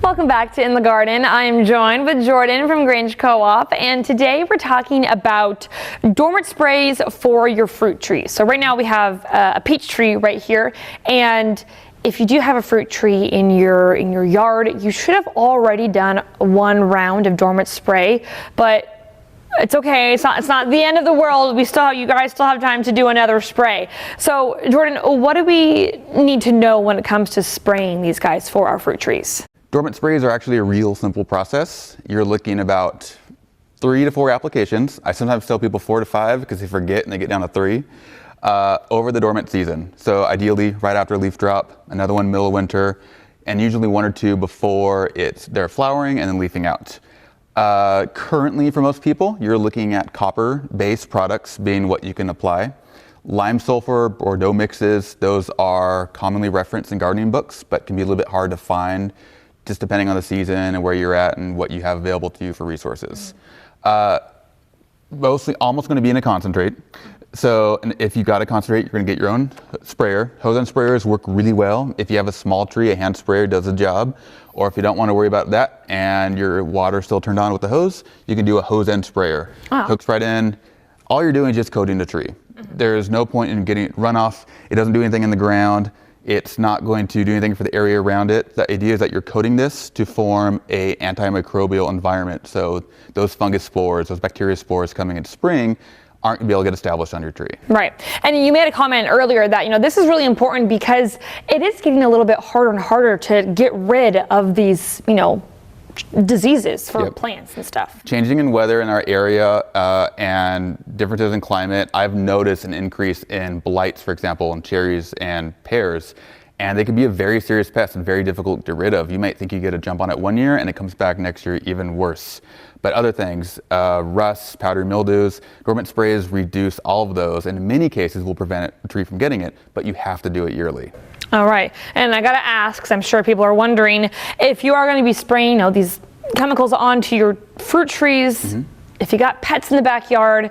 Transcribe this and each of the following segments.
Welcome back to In the Garden. I'm joined with Jordan from Grange Co-op, and today we're talking about dormant sprays for your fruit trees. So right now we have a peach tree right here, and if you do have a fruit tree in your yard, you should have already done one round of dormant spray, but it's okay. It's not the end of the world. You guys still have time to do another spray. So Jordan, what do we need to know when it comes to spraying these guys for our fruit trees? Dormant sprays are actually a real simple process. You're looking about 3 to 4 applications. I sometimes tell people 4 to 5 because they forget and they get down to 3 over the dormant season. So ideally right after leaf drop, another one middle of winter, and usually 1 or 2 before they're flowering and then leafing out. Currently for most people, you're looking at copper-based products being what you can apply. Lime sulfur Bordeaux mixes, those are commonly referenced in gardening books, but can be a little bit hard to find just depending on the season and where you're at and what you have available to you for resources. Mostly almost going to be in a concentrate. So if you got a concentrate, you're going to get your own sprayer. Hose end sprayers work really well. If you have a small tree, a hand sprayer does the job. Or if you don't want to worry about that and your water still turned on with the hose, you can do a hose end sprayer. Wow. Hooks right in. All you're doing is just coating the tree. There's no point in getting runoff. It doesn't do anything in the ground. It's not going to do anything for the area around it. The idea is that you're coating this to form a antimicrobial environment. So those fungus spores, those bacteria spores coming in spring aren't going to be able to get established on your tree. Right. And you made a comment earlier that, this is really important because it is getting a little bit harder and harder to get rid of these, diseases for plants and stuff. Changing in weather in our area and differences in climate, I've noticed an increase in blights, for example, in cherries and pears. And they can be a very serious pest and very difficult to get rid of. You might think you get a jump on it one year and it comes back next year even worse. But other things, rust, powdery mildews, dormant sprays reduce all of those, and in many cases will prevent a tree from getting it, but you have to do it yearly. All right, and I gotta ask, because I'm sure people are wondering, if you are gonna be spraying these chemicals onto your fruit trees, if you got pets in the backyard,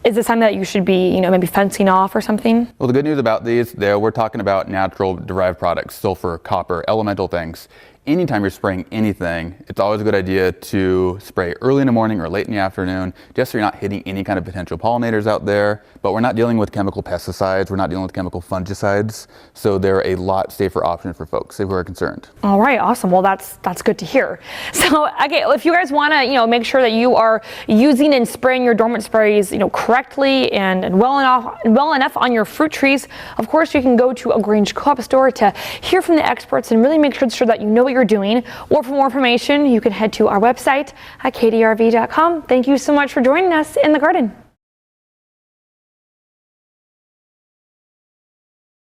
is it something that you should be, maybe fencing off or something? Well, the good news about these, we're talking about natural derived products, sulfur, copper, elemental things. Anytime you're spraying anything, it's always a good idea to spray early in the morning or late in the afternoon, just so you're not hitting any kind of potential pollinators out there. But we're not dealing with chemical pesticides, we're not dealing with chemical fungicides, so they're a lot safer option for folks who are concerned. All right, awesome. Well, that's good to hear. So, okay, if you guys want to, make sure that you are using and spraying your dormant sprays, correctly and well enough on your fruit trees, of course, you can go to a Grange Co-op store to hear from the experts and really make sure that you know what you're doing. Or for more information, you can head to our website at KDRV.com. Thank you so much for joining us in the garden.